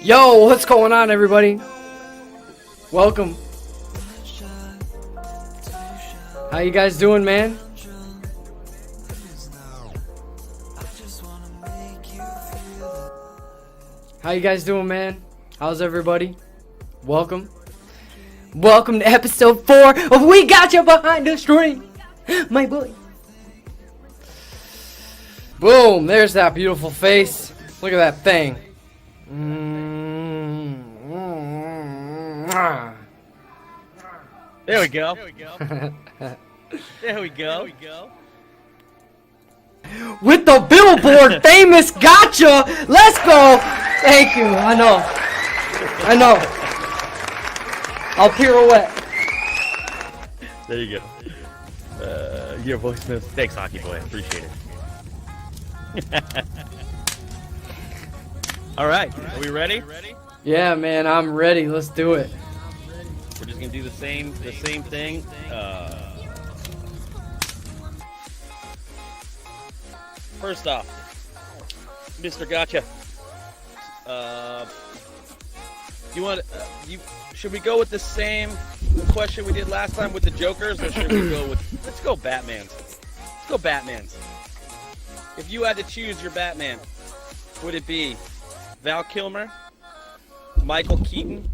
Yo, what's going on, everybody? Welcome. How you guys doing, man? How you guys doing, man? How's everybody? Welcome. Welcome to episode 4 of We Got You Behind the Screen, my boy. Boom, there's that beautiful face. Look at that thing. There we go. There we go. With the Billboard famous Gotcha. Let's go. Thank you. I know. I'll pirouette. There you go. Your voicemail. Thanks, Hockey Boy. Appreciate it. All right. Are we ready? Yeah, man. I'm ready. Let's do it. We're just gonna do the same thing. First off, Mr. Gotcha. Should we go with the same question we did last time with the Jokers, or should we go with? Let's go Batman's. If you had to choose your Batman, would it be Val Kilmer, Michael Keaton,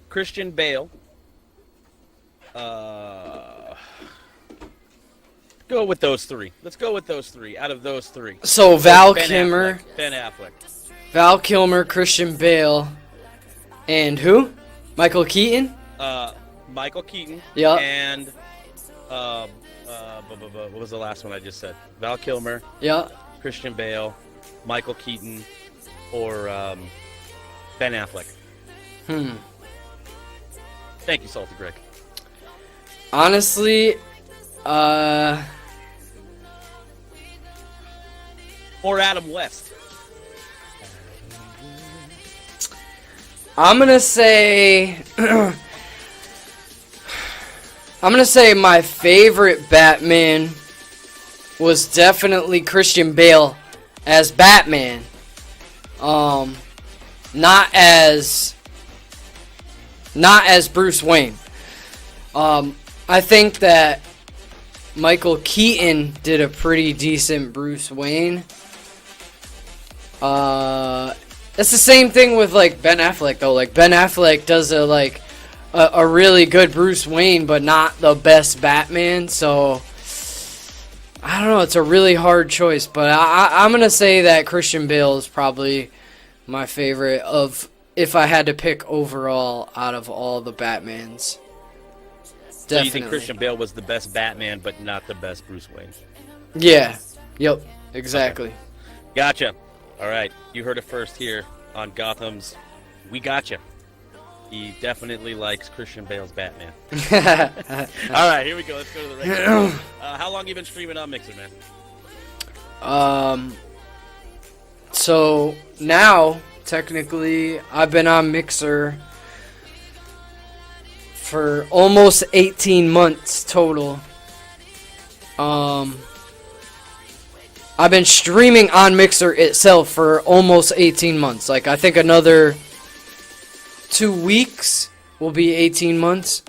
Christian Bale? Go with those three. Let's go with those three. Out of those three. So Val Kilmer, Ben Affleck, Val Kilmer, Christian Bale, and who? Michael Keaton. Michael Keaton. Yeah. And what was the last one I just said? Val Kilmer. Yeah. Christian Bale, Michael Keaton, or Ben Affleck. Thank you, Salty Greg. Honestly, Or Adam West. I'm gonna say my favorite Batman was definitely Christian Bale as Batman. Not as Bruce Wayne. I think that Michael Keaton did a pretty decent Bruce Wayne. It's the same thing with like Ben Affleck though. Like Ben Affleck does a really good Bruce Wayne, but not the best Batman. So I don't know. It's a really hard choice, but I'm gonna say that Christian Bale is probably my favorite of if I had to pick overall out of all the Batmans. So you think Christian Bale was the best Batman, but not the best Bruce Wayne? Yeah. Yep. Exactly. Okay. Gotcha. All right. You heard it first here on Gotham's We Gotcha. He definitely likes Christian Bale's Batman. All right. Here we go. Let's go to the regular. How long have you been streaming on Mixer, man? So now, technically, I've been on Mixer for almost 18 months total. I've been streaming on Mixer itself for almost 18 months. Like, I think another 2 weeks will be 18 months.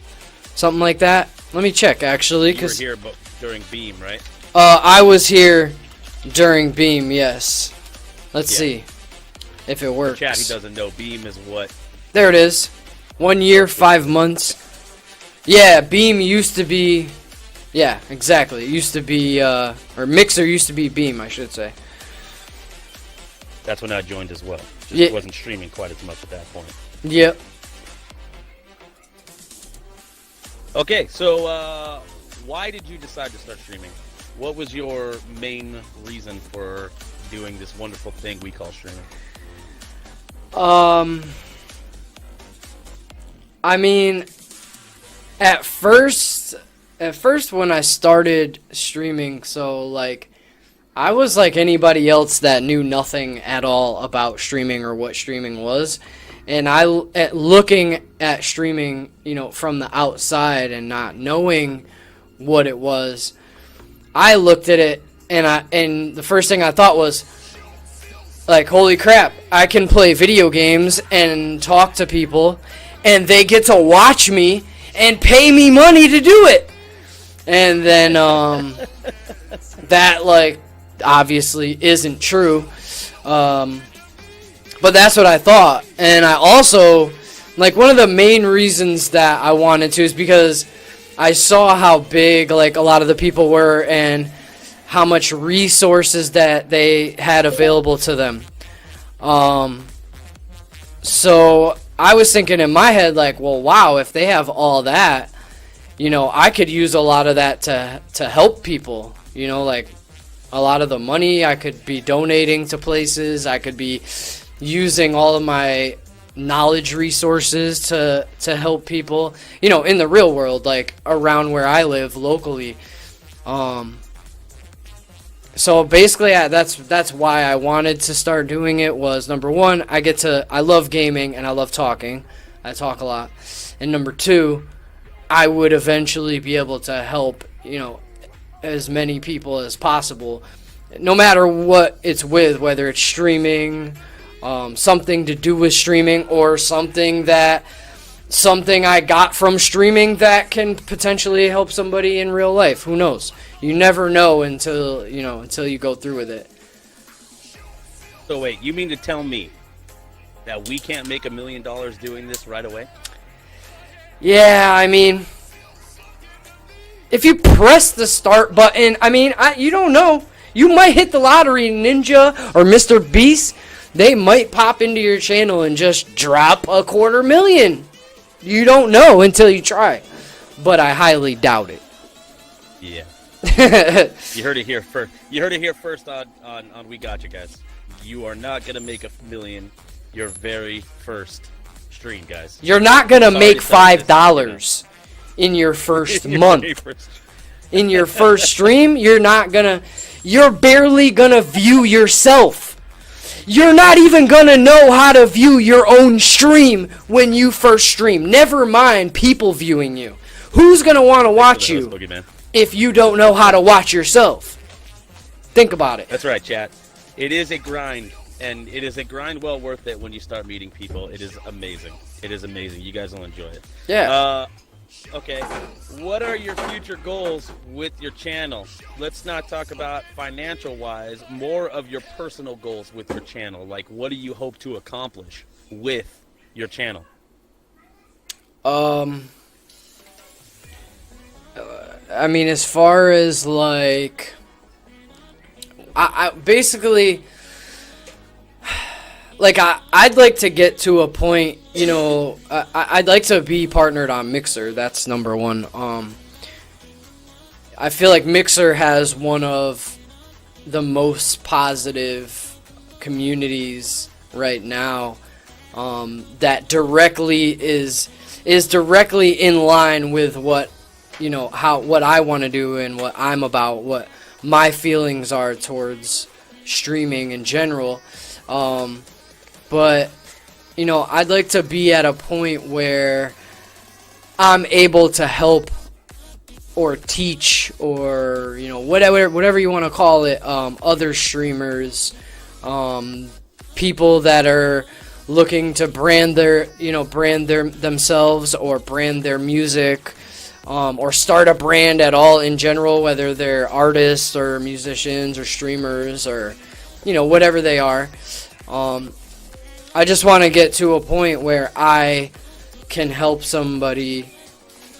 Something like that. Let me check, actually. You were here during Beam, right? I was here during Beam, yes. Let's see if it works. For chat, he doesn't know. Beam is what? There it is. 1 year, 5 months. Yeah, Beam used to be... Yeah, exactly. It used to be... or Mixer used to be Beam, I should say. That's when I joined as well. Yeah. Wasn't streaming quite as much at that point. Yep. Okay, so why did you decide to start streaming? What was your main reason for doing this wonderful thing we call streaming? I mean, at first when I started streaming, so like I was like anybody else that knew nothing at all about streaming or what streaming was. And looking at streaming, you know, from the outside and not knowing what it was, I looked at it and the first thing I thought was, like, holy crap, I can play video games and talk to people, and they get to watch me and pay me money to do it. And then that, like, obviously isn't true. But that's what I thought. And I also, like, one of the main reasons that I wanted to is because I saw how big, like, a lot of the people were and how much resources that they had available to them. So I was thinking in my head, like, well, wow, if they have all that, you know, I could use a lot of that to help people. You know, like, a lot of the money I could be donating to places. I could be using all of my knowledge resources to help people, you know, in the real world, like around where I live locally. So basically, that's why I wanted to start doing it. Was number one, I love gaming and I love talking. I talk a lot. And number two, I would eventually be able to help, you know, as many people as possible, no matter what it's with, whether it's streaming, something to do with streaming, or something I got from streaming that can potentially help somebody in real life. Who knows? You never know until you go through with it. So wait, you mean to tell me that we can't make $1 million doing this right away? Yeah, I mean, if you press the start button, I mean, you don't know. You might hit the lottery, Ninja or Mr. Beast. They might pop into your channel and just drop $250,000. You don't know until you try. But I highly doubt it. Yeah. You heard it here first. You heard it here first on We Gotcha, guys. You are not gonna make $1 million your very first stream, guys. You're not gonna make $5 in your first month. In your first stream, you're barely gonna view yourself. You're not even gonna know how to view your own stream when you first stream. Never mind people viewing you. Who's gonna want to watch you if you don't know how to watch yourself? Think about it. That's right, chat. It is a grind, and it is a grind well worth it when you start meeting people. It is amazing. It is amazing. You guys will enjoy it. Yeah. Okay, what are your future goals with your channel? Let's not talk about financial-wise, more of your personal goals with your channel. Like, what do you hope to accomplish with your channel? I mean, as far as, like, I basically, like, I'd like to get to a point, you know, I'd like to be partnered on Mixer. That's number one. I feel like Mixer has one of the most positive communities right now, that directly is directly in line with what, you know, what I want to do and what I'm about, what my feelings are towards streaming in general. But, you know, I'd like to be at a point where I'm able to help or teach, or, you know, whatever you want to call it, other streamers, people that are looking to brand themselves or brand their music, or start a brand at all in general, whether they're artists or musicians or streamers or, you know, whatever they are. I just want to get to a point where I can help somebody,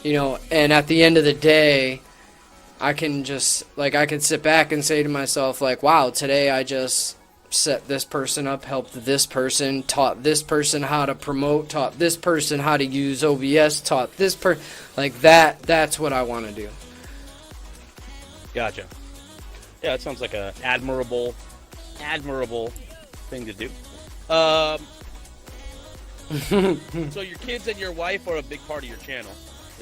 you know, and at the end of the day, I can just, like, I can sit back and say to myself, like, wow, today I just set this person up, helped this person, taught this person how to promote, taught this person how to use OBS, taught this person, like, that's what I want to do. Gotcha. Yeah, that sounds like a admirable thing to do. So your kids and your wife are a big part of your channel.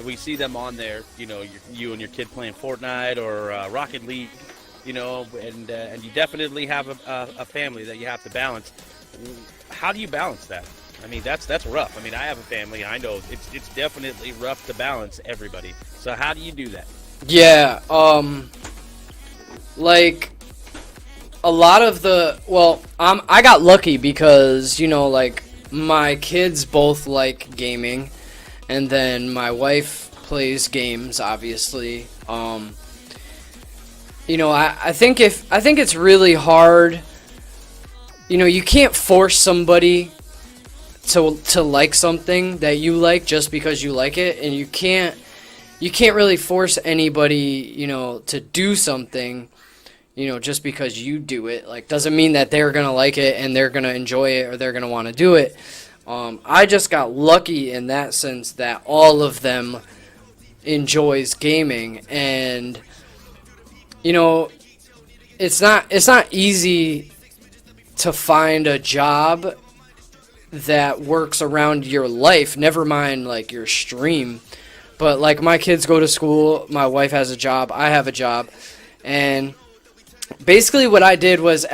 We see them on there, you know, you and your kid playing Fortnite or Rocket League, you know, and you definitely have a family that you have to balance. How do you balance that? I mean, that's rough. I mean, I have a family. I know it's definitely rough to balance everybody. So how do you do that? Yeah, like, a lot of the, well, I got lucky because, you know, like, my kids both like gaming, and then my wife plays games, obviously. You know, I think it's really hard. You know, you can't force somebody to like something that you like just because you like it, and you can't really force anybody, you know, to do something, you know, just because you do it. Like, doesn't mean that they're gonna like it and they're gonna enjoy it or they're gonna want to do it. I just got lucky in that sense that all of them enjoys gaming, and you know, it's not easy to find a job that works around your life, never mind like your stream. But like, my kids go to school, my wife has a job, I have a job, and basically what I did was,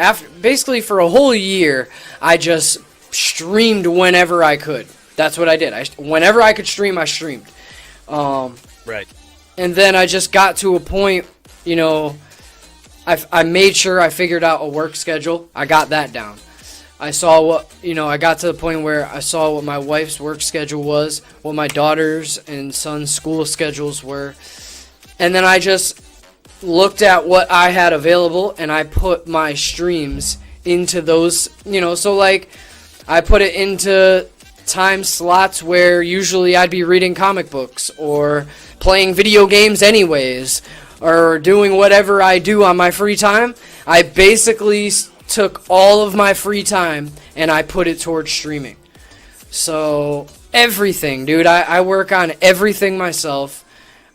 basically for a whole year, I just streamed whenever I could. That's what I did. Whenever I could stream, I streamed. Right. And then I just got to a point, you know, I made sure I figured out a work schedule. I got that down. I saw what, you know, I got to the point where I saw what my wife's work schedule was, what my daughter's and son's school schedules were. And then I just looked at what I had available, and I put my streams into those, you know, so like, I put it into time slots where usually I'd be reading comic books or playing video games anyways, or doing whatever I do on my free time. I basically took all of my free time and I put it towards streaming. So everything, dude, I work on everything myself.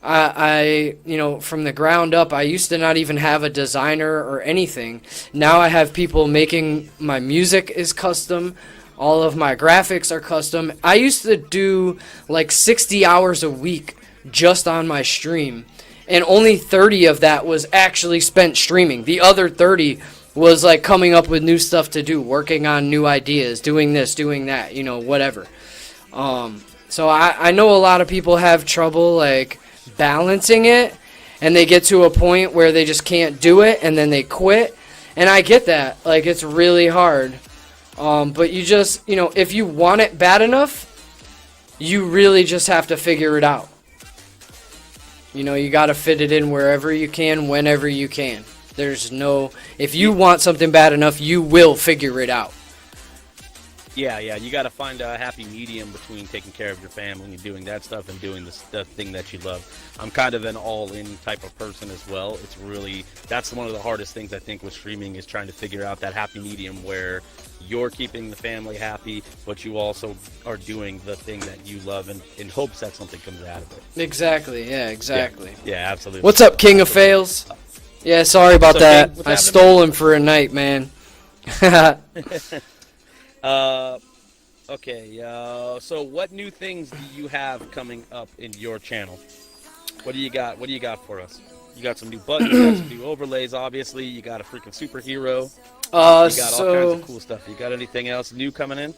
You know, from the ground up, I used to not even have a designer or anything. Now I have people making, my music is custom. All of my graphics are custom. I used to do like 60 hours a week just on my stream, and only 30 of that was actually spent streaming. The other 30 was like coming up with new stuff to do, working on new ideas, doing this, doing that, you know, whatever. So I know a lot of people have trouble like balancing it, and they get to a point where they just can't do it and then they quit. And I get that. Like, it's really hard. But you just, you know, if you want it bad enough, you really just have to figure it out. You know, you got to fit it in wherever you can, whenever you can. There's no, if you want something bad enough, you will figure it out. Yeah, you got to find a happy medium between taking care of your family and doing that stuff and doing the thing that you love. I'm kind of an all-in type of person as well. It's really, that's one of the hardest things I think with streaming, is trying to figure out that happy medium where you're keeping the family happy, but you also are doing the thing that you love, and in hopes that something comes out of it. Exactly, yeah, exactly. Yeah, absolutely. What's up, King of Fails? Yeah, sorry about that. I stole him for a night, man. Okay, so what new things do you have coming up in your channel? What do you got? What do you got for us? You got some new buttons, you got some new overlays, obviously. You got a freaking superhero. You got all kinds of cool stuff. You got anything else new coming in?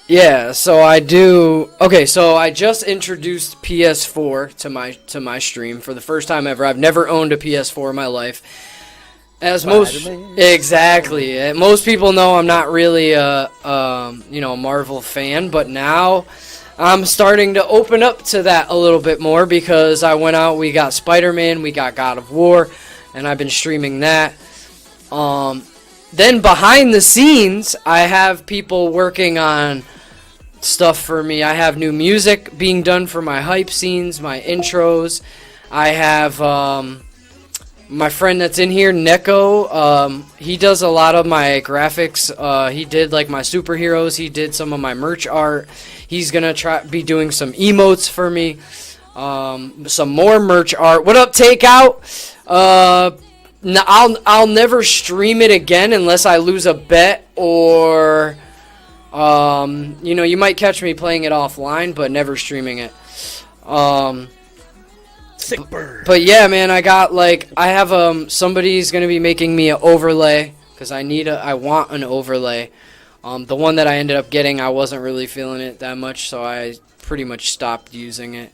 Yeah, so I do. Okay, so I just introduced PS4 to my stream for the first time ever. I've never owned a PS4 in my life. As most most people know, I'm not really a Marvel fan, but now I'm starting to open up to that a little bit more, because I went out, we got Spider-Man, we got God of War, and I've been streaming that. Then behind the scenes, I have people working on stuff for me. I have new music being done for my hype scenes, my intros. I have my friend that's in here, Neko. He does a lot of my graphics. He did like my superheroes. He did some of my merch art. He's gonna be doing some emotes for me. Some more merch art. What up, Takeout? I'll never stream it again unless I lose a bet, or you might catch me playing it offline, but never streaming it. Sick bird. But yeah, man, I have somebody's gonna be making me an overlay, because I want an overlay. The one that I ended up getting, I wasn't really feeling it that much, so I pretty much stopped using it.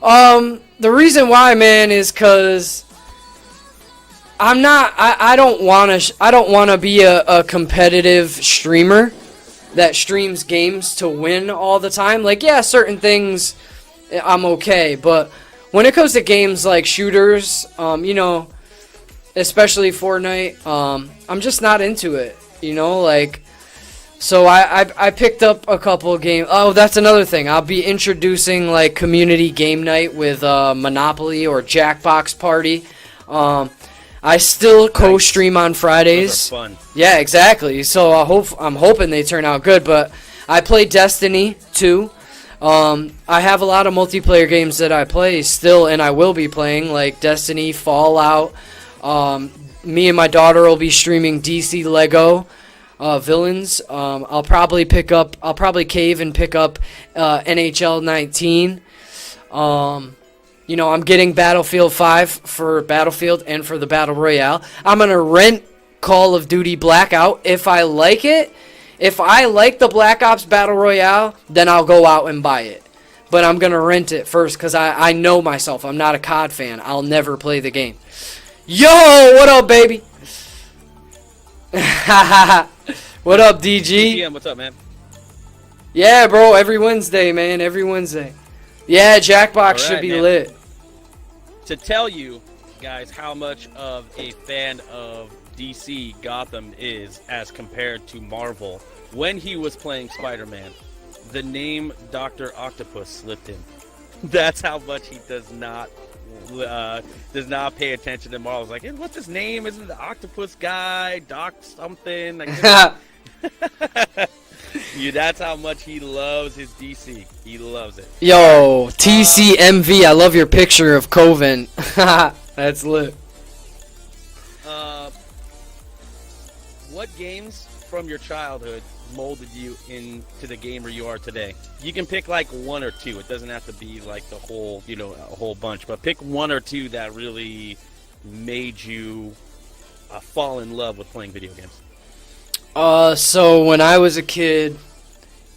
The reason why, man, is because I'm not. I don't want to. I don't want to be a competitive streamer that streams games to win all the time. Like, yeah, certain things I'm okay, but when it comes to games like shooters, especially Fortnite, I'm just not into it. Like, so I picked up a couple of games. Oh, that's another thing. I'll be introducing like community game night with Monopoly or Jackbox Party. I still co-stream on Fridays. Those are fun. Yeah, exactly. So I'm hoping they turn out good. But I play Destiny 2. I have a lot of multiplayer games that I play still, and I will be playing, like Destiny, Fallout. Me and my daughter will be streaming DC Lego Villains. I'll probably cave and pick up NHL 19. I'm getting Battlefield 5 for Battlefield and for the Battle Royale. I'm going to rent Call of Duty Blackout if I like it. If I like the Black Ops Battle Royale, then I'll go out and buy it. But I'm going to rent it first because I know myself. I'm not a COD fan. I'll never play the game. Yo, what up, baby? What up, DG? GM, what's up, man? Yeah, bro, every Wednesday, man. Every Wednesday. Yeah, Jackbox should be man. lit. To tell you guys how much of a fan of DC Gotham is as compared to Marvel, when he was playing Spider-Man, the name Dr. Octopus slipped him. That's how much he does not pay attention to Marvel. Like, hey, what's his name? Isn't it the Octopus guy? Doc something? That's how much he loves his DC. He loves it. Yo, TCMV, I love your picture of Coven. That's lit. What games from your childhood molded you into the gamer you are today? You can pick like one or two. It doesn't have to be like the whole, a whole bunch. But pick one or two that really made you fall in love with playing video games. So when I was a kid,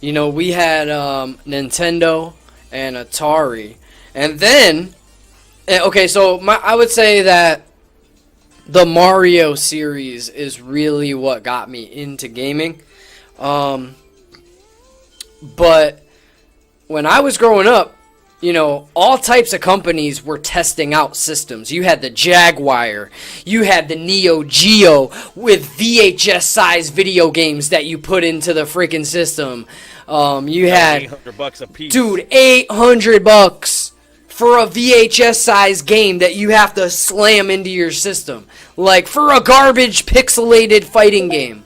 we had Nintendo and Atari, and then, okay, so I would say that the Mario series is really what got me into gaming. But when I was growing up, all types of companies were testing out systems. You had the Jaguar, you had the Neo Geo with VHS-sized video games that you put into the freaking system. You had $800 a piece. Dude, $800 for a VHS-sized game that you have to slam into your system, like for a garbage pixelated fighting game.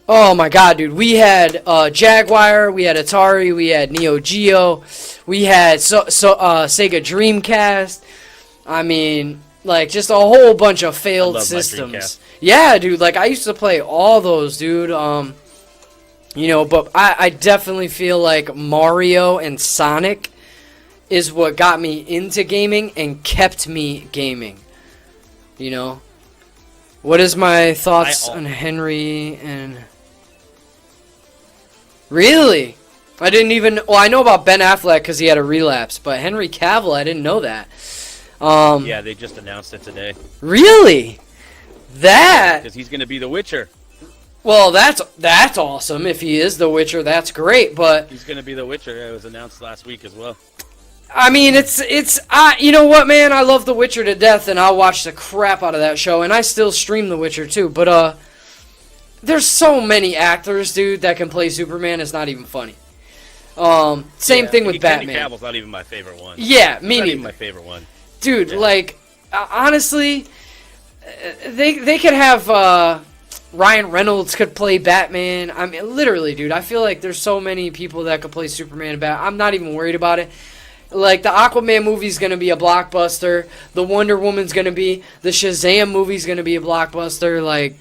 Oh my god, dude. We had Jaguar, we had Atari, we had Neo Geo, we had Sega Dreamcast. I mean, like, just a whole bunch of failed systems. Yeah, dude, like, I used to play all those, dude. But I definitely feel like Mario and Sonic is what got me into gaming and kept me gaming. What is my thoughts on Henry and... Really? I didn't even... Well, I know about Ben Affleck because he had a relapse, but Henry Cavill, I didn't know that. Yeah, they just announced it today. Really? That... Because he's going to be the Witcher. Well, that's awesome. If he is the Witcher, that's great, but... He's going to be the Witcher. It was announced last week as well. I mean, you know what, man? I love The Witcher to death, and I'll watch the crap out of that show, and I still stream The Witcher too, but, there's so many actors, dude, that can play Superman. It's not even funny. Same thing with Batman. Henry Cavill's not even my favorite one. Yeah, me neither. Not even my favorite one. Dude, like, honestly, they could have Ryan Reynolds could play Batman. I mean, literally, dude. I feel like there's so many people that could play Superman and Batman. I'm not even worried about it. Like, the Aquaman movie's gonna be a blockbuster. The Wonder Woman's gonna be. The Shazam movie's gonna be a blockbuster. Like,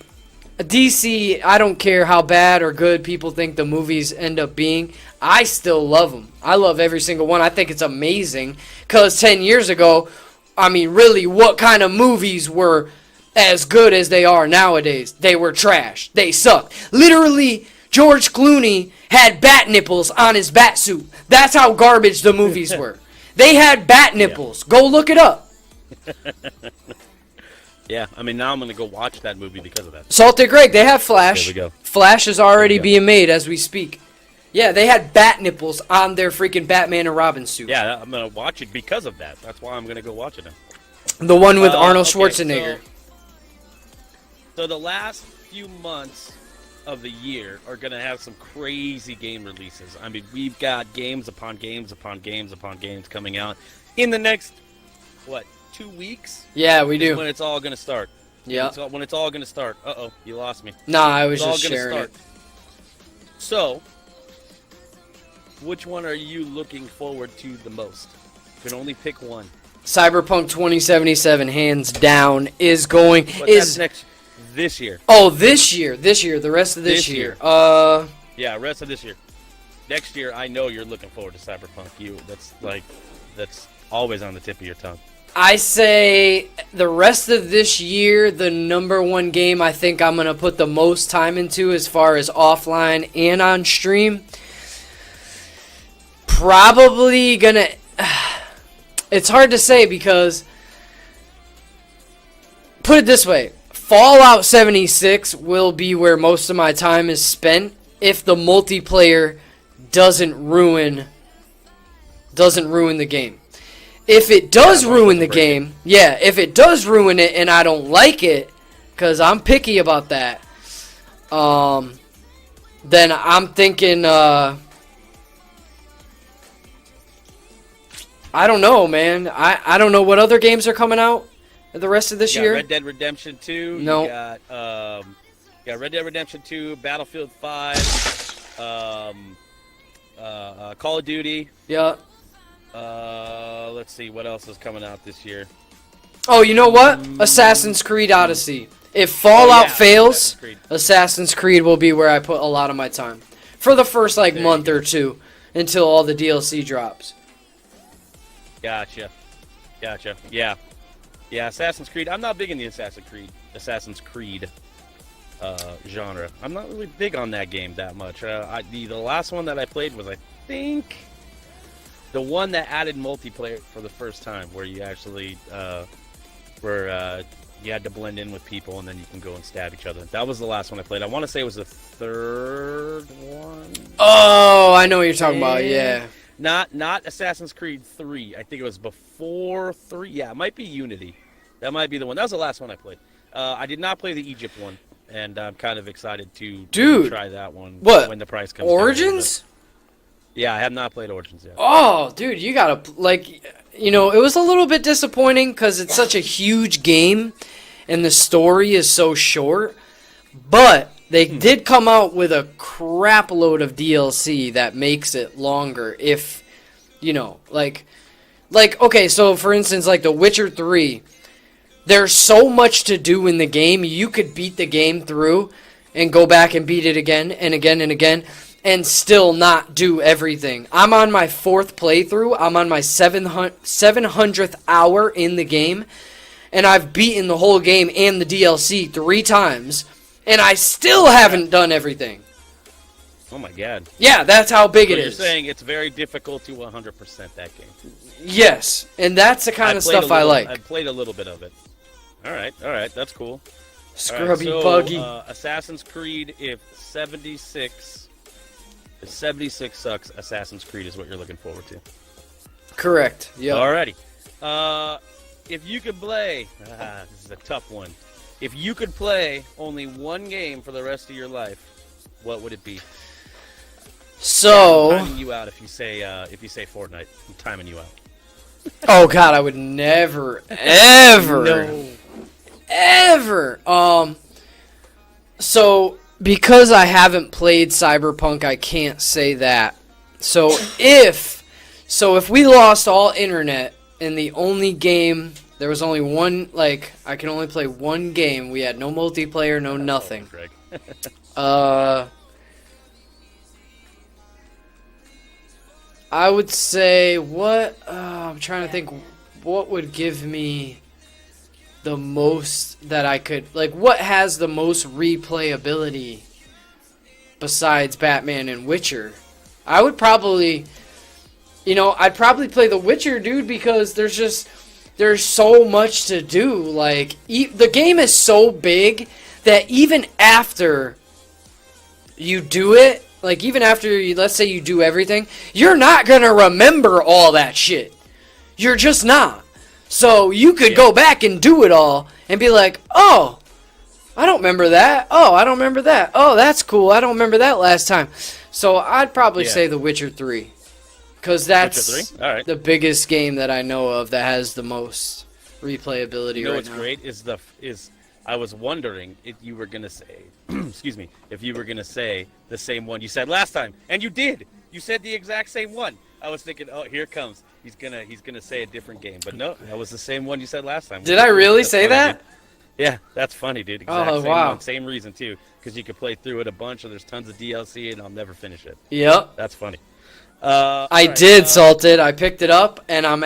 DC, I don't care how bad or good people think the movies end up being. I still love them. I love every single one. I think it's amazing. Because 10 years ago, I mean, really, what kind of movies were as good as they are nowadays? They were trash. They sucked. Literally, George Clooney had bat nipples on his bat suit. That's how garbage the movies were. They had bat nipples. Yeah. Go look it up. Yeah, I mean, now I'm going to go watch that movie because of that. Salted Greg, they have Flash. There we go. Flash is already being made as we speak. Yeah, they had bat nipples on their freaking Batman and Robin suit. Yeah, I'm going to watch it because of that. That's why I'm going to go watch it now. The one with Arnold Schwarzenegger. So the last few months of the year are going to have some crazy game releases. I mean, we've got games upon games upon games upon games coming out in the next, 2 weeks? Yeah, we do. When it's all going to start. Yeah. When it's all going to start. Uh-oh, you lost me. Nah, I was it's just sharing it. So, which one are you looking forward to the most? You can only pick one. Cyberpunk 2077, hands down, is going... But that's this year. Oh, this year. The rest of this year. Yeah, rest of this year. Next year, I know you're looking forward to Cyberpunk. That's always on the tip of your tongue. I say the rest of this year, the number one game I think I'm going to put the most time into as far as offline and on stream, probably going to... It's hard to say because... Put it this way. Fallout 76 will be where most of my time is spent if the multiplayer doesn't ruin the game. If it does ruin the game, if it does ruin it and I don't like it, because I'm picky about that, then I'm thinking, I don't know, man. I don't know what other games are coming out the rest of this year. Red Dead Redemption 2. No. You got Red Dead Redemption 2, Battlefield 5, Call of Duty. Yeah. Let's see what else is coming out this year. Oh, you know what? Assassin's Creed Odyssey. If Fallout fails, Assassin's Creed will be where I put a lot of my time for the first month or two until all the DLC drops. Gotcha. Yeah. Assassin's Creed. I'm not big in the Assassin's Creed genre. I'm not really big on that game that much. The last one that I played was, I think, the one that added multiplayer for the first time, where you actually you had to blend in with people and then you can go and stab each other. That was the last one I played. I want to say it was the third one. Oh, I know what you're talking about. Yeah. Not Assassin's Creed 3. I think it was before 3. Yeah, it might be Unity. That might be the one. That was the last one I played. I did not play the Egypt one, and I'm kind of excited to try that one when the price comes Origins? Yeah, I have not played Origins yet. Oh, dude, you gotta, it was a little bit disappointing because it's such a huge game, and the story is so short, but they did come out with a crap load of DLC that makes it longer if, okay, so for instance, The Witcher 3, there's so much to do in the game, you could beat the game through and go back and beat it again and again and again and still not do everything. I'm on my 4th playthrough, I'm on my 700th hour in the game, and I've beaten the whole game and the DLC 3 times. And I still haven't done everything. Oh my god. Yeah, that's how big it is. You're saying it's very difficult to 100% that game. Yes, and that's the kind of stuff I like. I played a little bit of it. All right, that's cool. Scrubby buggy. Assassin's Creed, if 76 sucks, Assassin's Creed is what you're looking forward to. Correct. Yeah. Alrighty. If you could play, this is a tough one. If you could play only one game for the rest of your life, what would it be? So, I'm timing you out if you say Fortnite. I'm timing you out. Oh god, I would never, ever, ever. So because I haven't played Cyberpunk, I can't say that. So if we lost all internet and the only game. There was only one, I can only play one game. We had no multiplayer, no nothing. I would say, I'm trying to think, what would give me the most that I could, what has the most replayability besides Batman and Witcher? I would probably, I'd probably play The Witcher, dude, because there's there's so much to do. Like, the game is so big that even after you do it, like, even after, let's say you do everything, you're not going to remember all that shit. You're just not. So you could go back and do it all and be like, oh, I don't remember that. Oh, I don't remember that. Oh, that's cool. I don't remember that last time. So I'd probably say The Witcher 3. Because that's All right. the biggest game that I know of that has the most replayability You know right what's now. great is I was wondering if you were gonna say, excuse me, if you were gonna say the same one you said last time, and you did. You said the exact same one. I was thinking, oh, here it comes. He's gonna say a different game, but no, that was the same one you said last time. Did I really say funny, that? Dude. Yeah, that's funny, dude. Exact Oh, same wow. one, same reason too, because you could play through it a bunch, and there's tons of DLC, and I'll never finish it. Yep. That's funny. I did, Salted. I picked it up, and I'm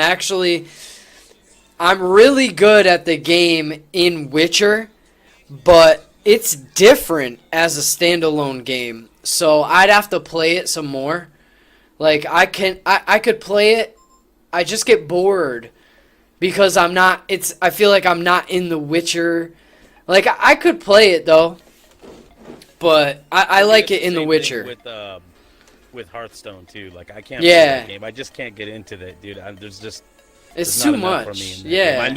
really good at the game in Witcher, but it's different as a standalone game. So I'd have to play it some more. Like, I could play it. I just get bored because I feel like I'm not in the Witcher. Like, I could play it though, but I like it in the Witcher. With Hearthstone too, like I can't play that game. I just can't get into that, dude. There's too not enough much. for me in that Yeah, game. I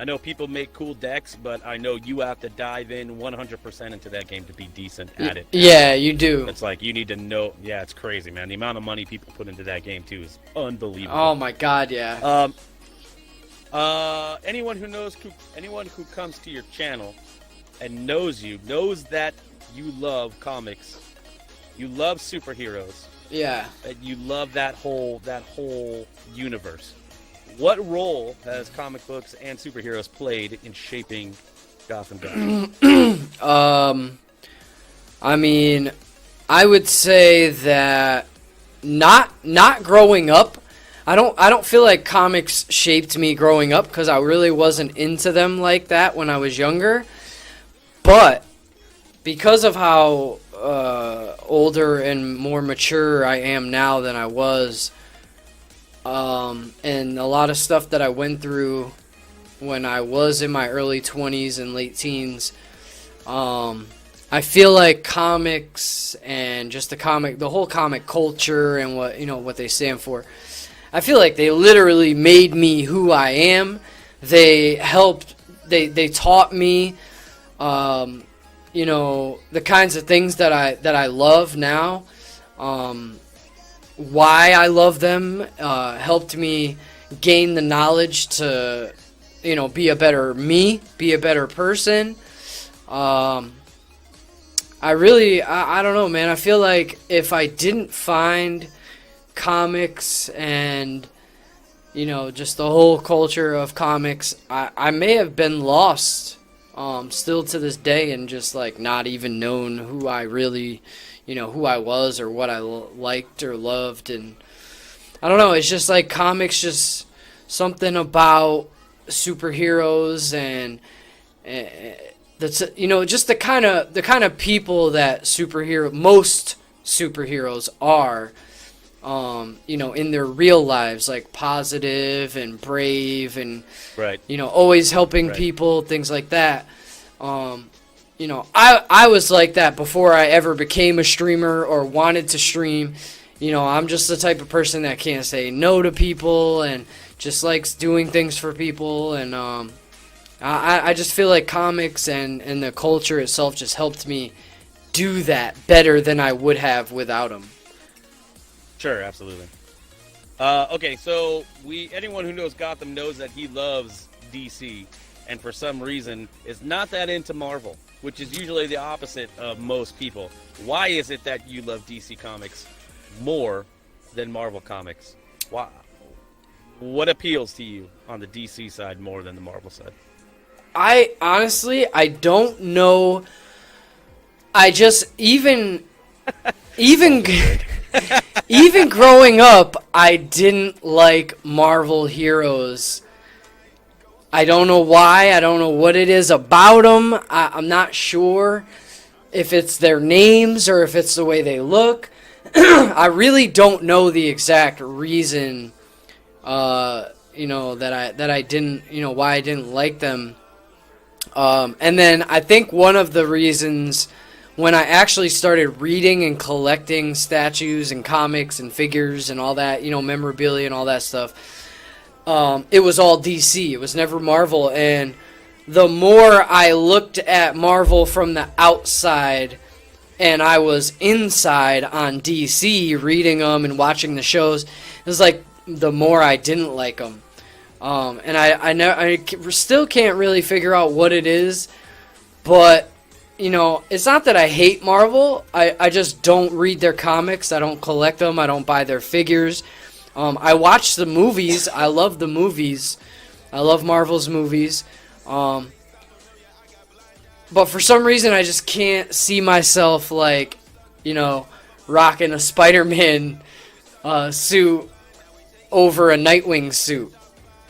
know people make cool decks, but I know you have to dive in 100% into that game to be decent at it. Yeah, you do. It's like you need to know. Yeah, it's crazy, man. The amount of money people put into that game too is unbelievable. Oh my god, yeah. Anyone who comes to your channel and knows that you love comics. You love superheroes. Yeah. That you love that whole universe. What role has comic books and superheroes played in shaping Gotham Gotcha? I mean, I would say that not growing up. I don't feel like comics shaped me growing up because I really wasn't into them like that when I was younger. But because of how older and more mature I am now than I was, and a lot of stuff that I went through when I was in my early 20s and late teens, I feel like comics and just the whole comic culture and what they stand for, I feel like they literally made me who I am. They taught me the kinds of things that I love now, why I love them, helped me gain the knowledge to, be a better me, be a better person. I don't know, man. I feel like if I didn't find comics and, just the whole culture of comics, I may have been lost. Still to this day, and just like not even known who I really, who I was or what I liked or loved. And I don't know, it's just like comics, just something about superheroes and that's, just the kind of people that most superheroes are, in their real lives, like positive and brave and, right. Always helping people, things like that. I was like that before I ever became a streamer or wanted to stream. I'm just the type of person that can't say no to people and just likes doing things for people. And I just feel like comics and the culture itself just helped me do that better than I would have without them. Sure, absolutely. Okay, so anyone who knows Gotham knows that he loves DC, and for some reason is not that into Marvel, which is usually the opposite of most people. Why is it that you love DC Comics more than Marvel Comics? Why? What appeals to you on the DC side more than the Marvel side? I don't know. I just even even growing up, I didn't like Marvel heroes. I don't know why. I don't know what it is about them. I'm not sure if it's their names or if it's the way they look. I really don't know the exact reason, that I didn't, why I didn't like them. And then I think one of the reasons when I actually started reading and collecting statues and comics and figures and all that, memorabilia and all that stuff, it was all DC. It was never Marvel. And the more I looked at Marvel from the outside and I was inside on DC reading them and watching the shows, it was like the more I didn't like them. And I still can't really figure out what it is, but it's not that I hate Marvel. I just don't read their comics. I don't collect them. I don't buy their figures. I watch the movies. I love the movies. I love Marvel's movies. But for some reason, I just can't see myself rocking a Spider-Man suit over a Nightwing suit,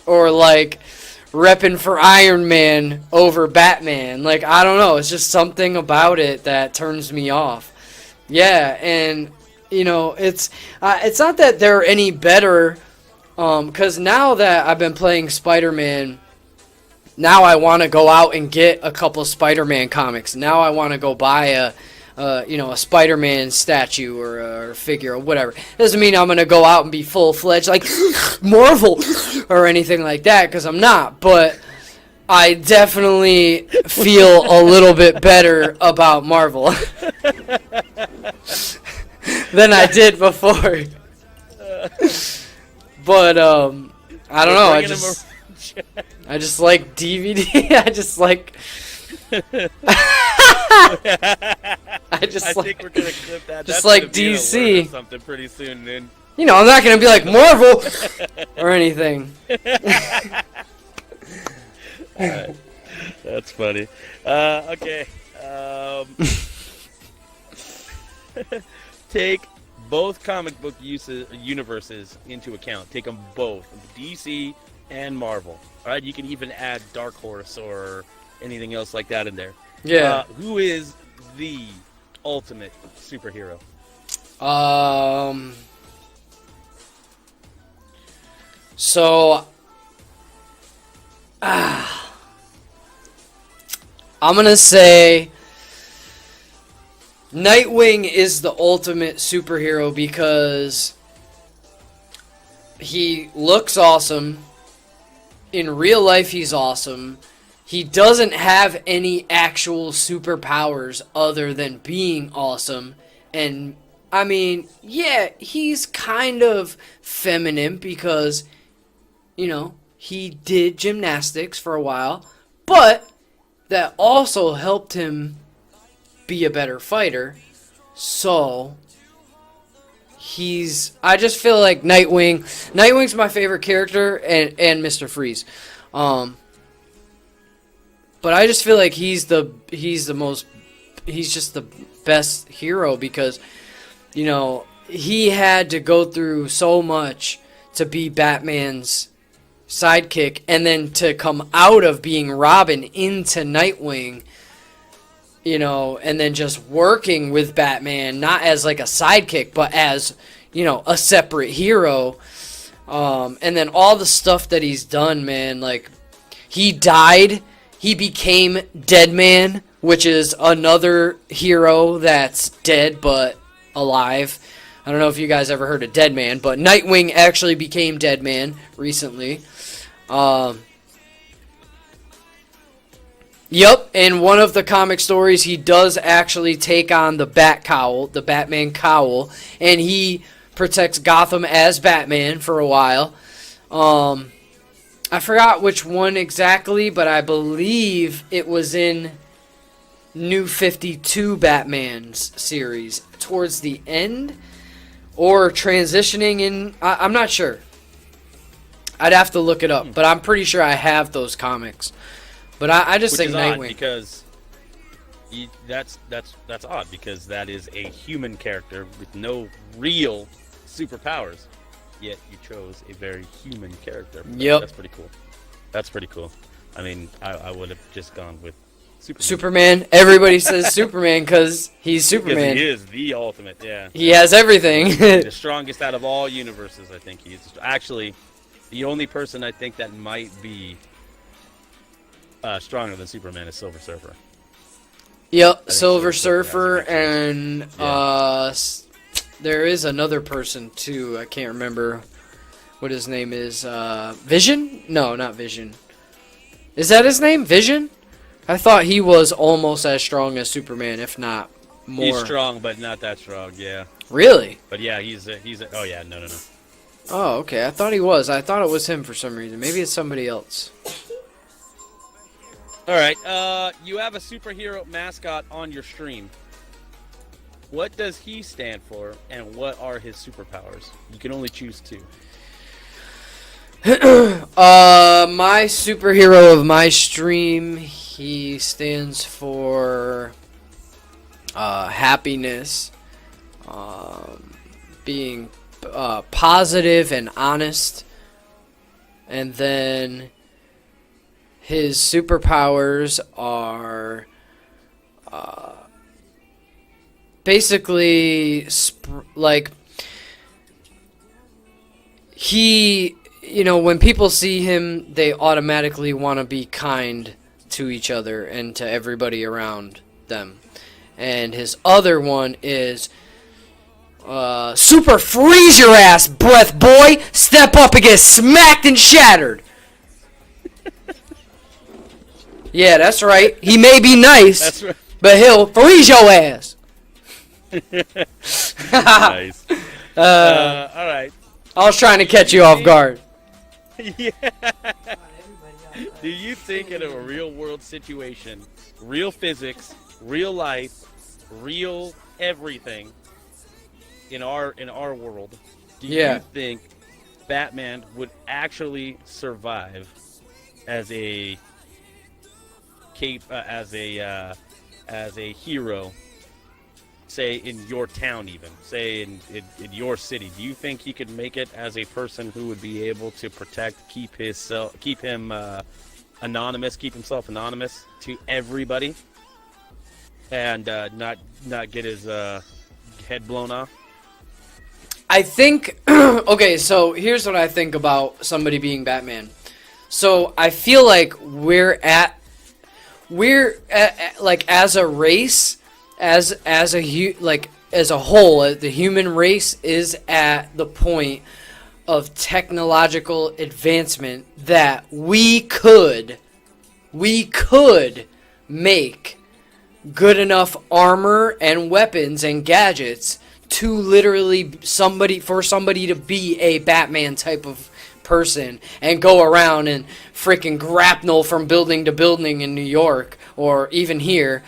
or repping for Iron Man over Batman. I don't know. It's just something about it that turns me off. Yeah, and it's not that they're any better, because now that I've been playing Spider-Man, now I want to go out and get a couple Spider-Man comics. Now I want to go buy a Spider-Man statue or a figure or whatever. Doesn't mean I'm going to go out and be full-fledged like Marvel or anything like that, because I'm not. But I definitely feel a little bit better about Marvel than I did before. But I don't know. I just like DVD. I just like. I think we're gonna clip that. Just like DC. Something pretty soon, then. I'm not gonna be like Marvel or anything. That's funny. Okay. Take both comic book universes into account. Take them both, DC and Marvel. All right, you can even add Dark Horse or anything else like that in there. Yeah. Who is the ultimate superhero? So, I'm gonna say Nightwing is the ultimate superhero because he looks awesome. In real life, he's awesome. He doesn't have any actual superpowers other than being awesome. And, I mean, yeah, he's kind of feminine because, he did gymnastics for a while. But that also helped him be a better fighter. So, I just feel like Nightwing's my favorite character, and Mr. Freeze. But I just feel like he's just the best hero because, he had to go through so much to be Batman's sidekick, and then to come out of being Robin into Nightwing, and then just working with Batman, not as like a sidekick, but as, a separate hero. And then all the stuff that he's done, man, he died. He became Deadman, which is another hero that's dead but alive. I don't know if you guys ever heard of Deadman, but Nightwing actually became Deadman recently. Yep, in one of the comic stories, he does actually take on the Batman cowl, and he protects Gotham as Batman for a while. I forgot which one exactly, but I believe it was in New 52 Batman's series towards the end, or transitioning in. I'm not sure. I'd have to look it up, but I'm pretty sure I have those comics. But I just think Nightwing, because that's odd, because that is a human character with no real superpowers. Yet you chose a very human character. Yep. That's pretty cool. I mean, I would have just gone with Superman. Everybody says Superman because he's Superman. Because he is the ultimate, yeah. He has everything. The strongest out of all universes, I think he is. Actually, The only person I think that might be stronger than Superman is Silver Surfer. Yep, Silver Silver Surfer has Surfer, a big and Yeah. there is another person too. I can't remember what his name is. Vision? No, not Vision. Is that his name? Vision? I thought he was almost as strong as Superman, if not more. He's strong, but not that strong. Yeah. Really? But yeah, he's oh yeah, no. Oh, okay. I thought he was. I thought it was him for some reason. Maybe it's somebody else. All right. You have a superhero mascot on your stream. What does he stand for, and what are his superpowers? You can only choose two. My superhero of my stream, he stands for happiness, being positive and honest, and then his superpowers are basically like he, when people see him, they automatically want to be kind to each other and to everybody around them. And his other one is super freeze your ass breath, boy. Step up and get smacked and shattered. Yeah, that's right. He may be nice, That's right. but he'll freeze your ass. Nice. All right. I was trying to catch you off guard. Yeah. Do you think in a real world situation, real physics, real life, real everything in our world, do Yeah. you think Batman would actually survive as a as a hero, say in your town, even say in your city? Do you think he could make it as a person who would be able to protect, keep himself anonymous to everybody, and not get his head blown off? I think, okay, so here's what I think about somebody being Batman. So I feel like we're at like as a race, as a whole, the human race is at the point of technological advancement that we could make good enough armor and weapons and gadgets to literally for somebody to be a Batman type of person and go around and freaking grapnel from building to building in New York or even here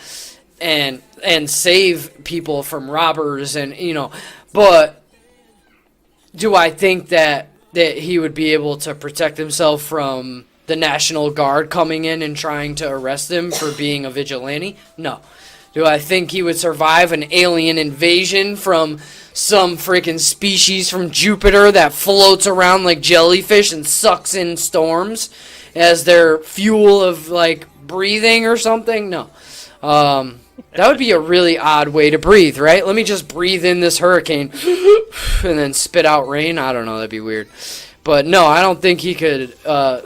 and save people from robbers and but do I think that he would be able to protect himself from the National Guard coming in and trying to arrest him for being a vigilante? No. Do I think he would survive an alien invasion from some freaking species from Jupiter that floats around like jellyfish and sucks in storms as their fuel of like breathing or something? No. That would be a really odd way to breathe, right? Let me just breathe in this hurricane and then spit out rain. I don't know. That'd be weird. But no, I don't think he could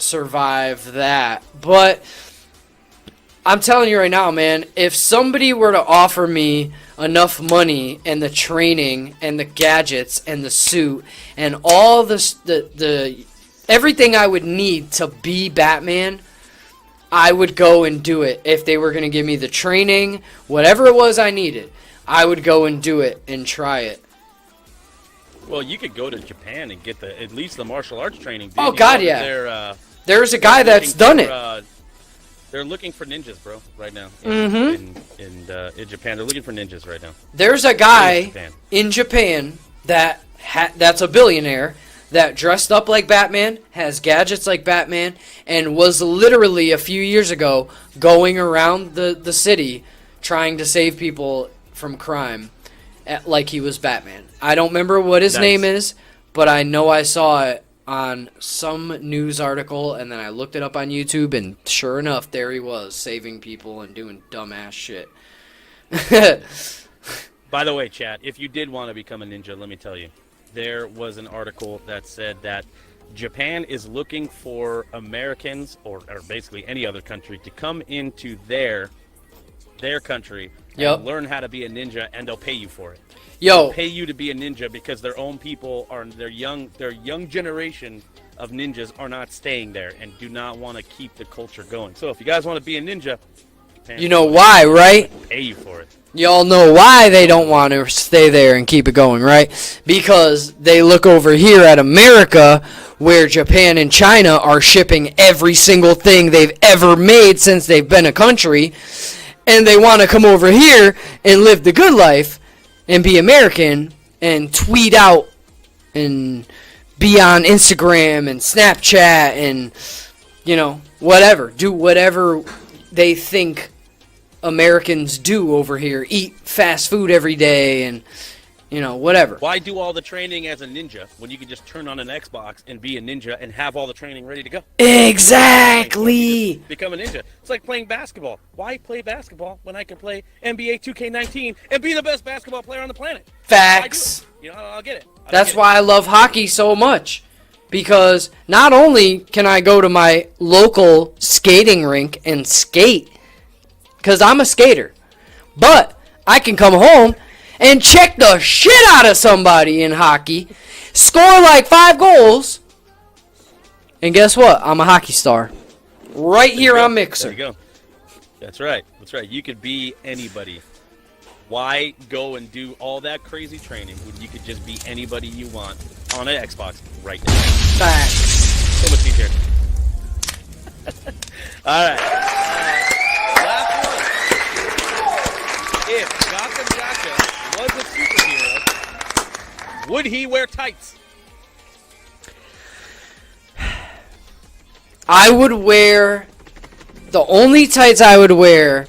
survive that. But I'm telling you right now, man, if somebody were to offer me enough money and the training and the gadgets and the suit and all the everything I would need to be Batman, I would go and do it. If they were going to give me the training, whatever it was I needed, I would go and do it and try it. Well, you could go to Japan and get at least the martial arts training. Dude. Oh, God, yeah. There's a They're guy that's done it. They're looking for ninjas, bro, right now. Mm-hmm. In Japan, they're looking for ninjas right now. There's a guy in Japan that's a billionaire that dressed up like Batman, has gadgets like Batman, and was literally a few years ago going around the city trying to save people from crime like he was Batman. I don't remember what his name is, but I know I saw it on some news article, and then I looked it up on YouTube, and sure enough, there he was, saving people and doing dumbass shit. By the way, chat, if you did want to become a ninja, let me tell you, there was an article that said that Japan is looking for Americans or basically any other country to come into their country and learn how to be a ninja, and they'll pay you for it. They'll pay you to be a ninja because their own people are their young generation of ninjas are not staying there and do not want to keep the culture going. So if you guys want to be a ninja, you know why, right? Pay you for it. Y'all know why they don't want to stay there and keep it going, right? Because they look over here at America, where Japan and China are shipping every single thing they've ever made since they've been a country, and they want to come over here and live the good life and be American and tweet out and be on Instagram and Snapchat and, you know, whatever. Do whatever they think Americans do over here. Eat fast food every day and, you know, whatever. Why do all the training as a ninja when you can just turn on an Xbox and be a ninja and have all the training ready to go? Exactly. Become a ninja. It's like playing basketball. Why play basketball when I can play NBA 2K19 and be the best basketball player on the planet? Facts. You know, I'll get it. That's why I love hockey so much. Because not only can I go to my local skating rink and skate, because I'm a skater, but I can come home and check the shit out of somebody in hockey, score like 5 goals, and guess what? I'm a hockey star. Right here on Mixer. There you go. That's right. That's right. You could be anybody. Why go and do all that crazy training when you could just be anybody you want on an Xbox right now? Facts. So much easier. All right. Last one. If Gotham Gotcha was a superhero, would he wear tights? I would wear... The only tights I would wear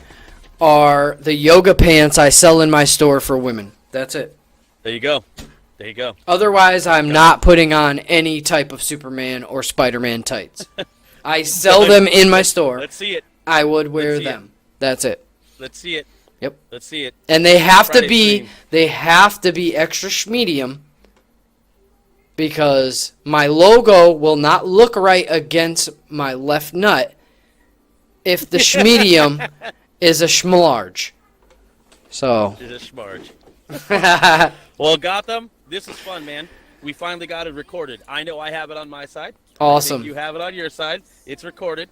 are the yoga pants I sell in my store for women. That's it. There you go. There you go. Otherwise, I'm not putting on any type of Superman or Spider-Man tights. I sell them in my store. Let's see it. I would wear them. That's it. Let's see it. Yep. Let's see it. And they have to Friday be extra medium, because my logo will not look right against my left nut if the schmedium is a schmalarge. So. Is a schmarge. Well, Gotham, this is fun, man. We finally got it recorded. I know I have it on my side. Awesome. I think you have it on your side. It's recorded.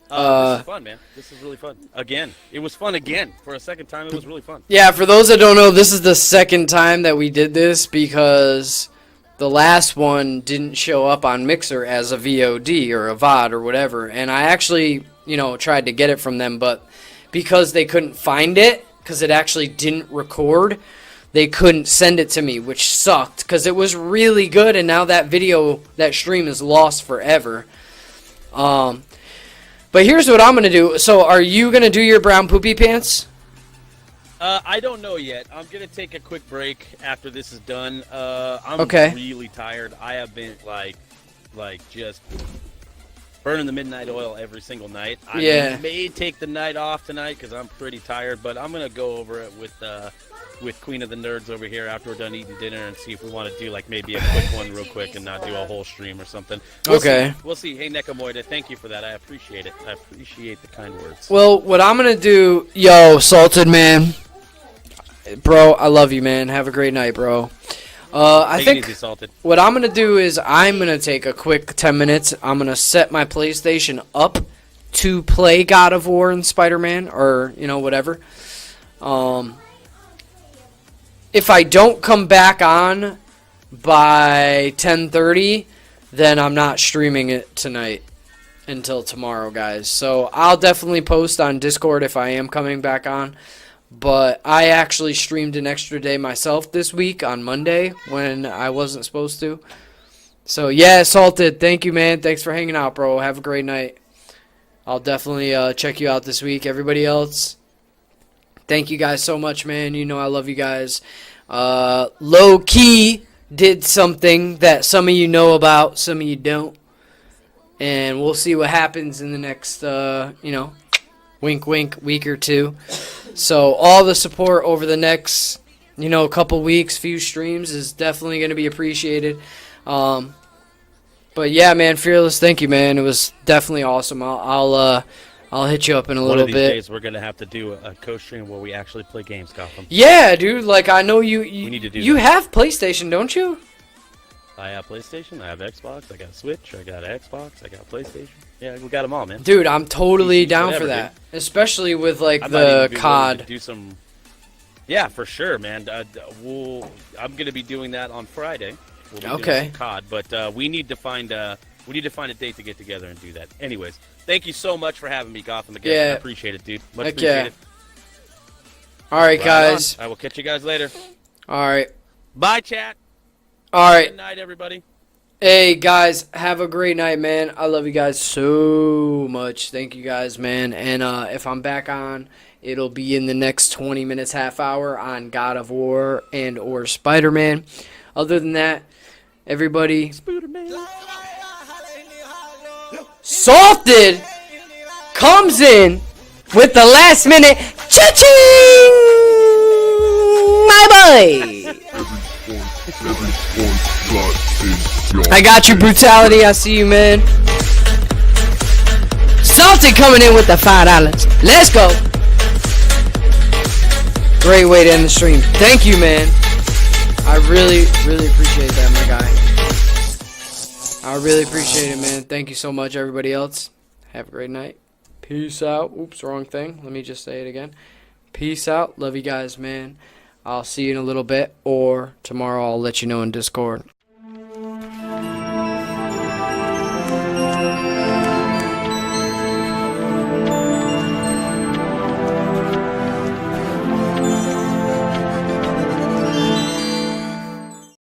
This is fun, man. This is really fun. Again. It was fun again. For a second time, it was really fun. Yeah, for those that don't know, this is the second time that we did this, because the last one didn't show up on Mixer as a VOD or a VOD or whatever. And I actually, you know, tried to get it from them, but because they couldn't find it, because it actually didn't record, they couldn't send it to me, which sucked, because it was really good, and now that video, that stream is lost forever. But here's what I'm going to do. So are you going to do your brown poopy pants? I don't know yet. I'm going to take a quick break after this is done. I'm really tired. I have been, like just burning the midnight oil every single night. I may take the night off tonight because I'm pretty tired, but I'm going to go over it with Queen of the Nerds over here after we're done eating dinner and see if we want to do like maybe a quick one real quick and not do a whole stream or something. We'll see. Hey, Nekamoida, thank you for that. I appreciate it. I appreciate the kind words. Well, what I'm going to do, yo, Salted Man, bro, I love you, man. Have a great night, bro. I think what I'm going to do is I'm going to take a quick 10 minutes. I'm going to set my PlayStation up to play God of War and Spider-Man, or, you know, whatever. If I don't come back on by 10:30, then I'm not streaming it tonight until tomorrow, guys. So I'll definitely post on Discord if I am coming back on. But I actually streamed an extra day myself this week on Monday when I wasn't supposed to. So, yeah, Salted, thank you, man. Thanks for hanging out, bro. Have a great night. I'll definitely check you out this week. Everybody else, thank you guys so much, man. You know I love you guys. Low Key did something that some of you know about, some of you don't. And we'll see what happens in the next, wink, wink, week or two. So all the support over the next, couple weeks, few streams is definitely going to be appreciated. But yeah, man, Fearless, thank you, man. It was definitely awesome. I'll hit you up in a One little of these bit. days, we're gonna have to do a co-stream where we actually play games, Gotham. Yeah, dude. Like I know you need to do you that. have PlayStation, don't you? I have PlayStation, I have Xbox, I got Switch, I got Xbox, I got PlayStation. Yeah, we got them all, man. Dude, I'm totally PC, down whatever, for that. Especially with like I might even the be willing to COD. do some. Yeah, for sure, man. I'm gonna be doing that on Friday. We'll be Okay. doing some COD, but we need to find a date to get together and do that. Anyways, thank you so much for having me, Gotham. Again. Yeah. I appreciate it, dude. Much Heck yeah. appreciated. All right, Right guys. on. I will catch you guys later. All right. Bye, chat. All right. Good night, everybody. Hey guys, have a great night, man. I love you guys so much. Thank you guys, man. And if I'm back on, it'll be in the next 20 minutes, half hour on God of War and or Spider-Man. Other than that, everybody, Salted comes in with the last minute cha-ching, my boy. I got you, Brutality. I see you, man. Salted coming in with the $5. Let's go. Great way to end the stream. Thank you, man. I really, really appreciate that, my guy. I really appreciate it, man. Thank you so much, everybody else. Have a great night. Peace out. Oops, wrong thing. Let me just say it again. Peace out. Love you guys, man. I'll see you in a little bit, or tomorrow I'll let you know in Discord.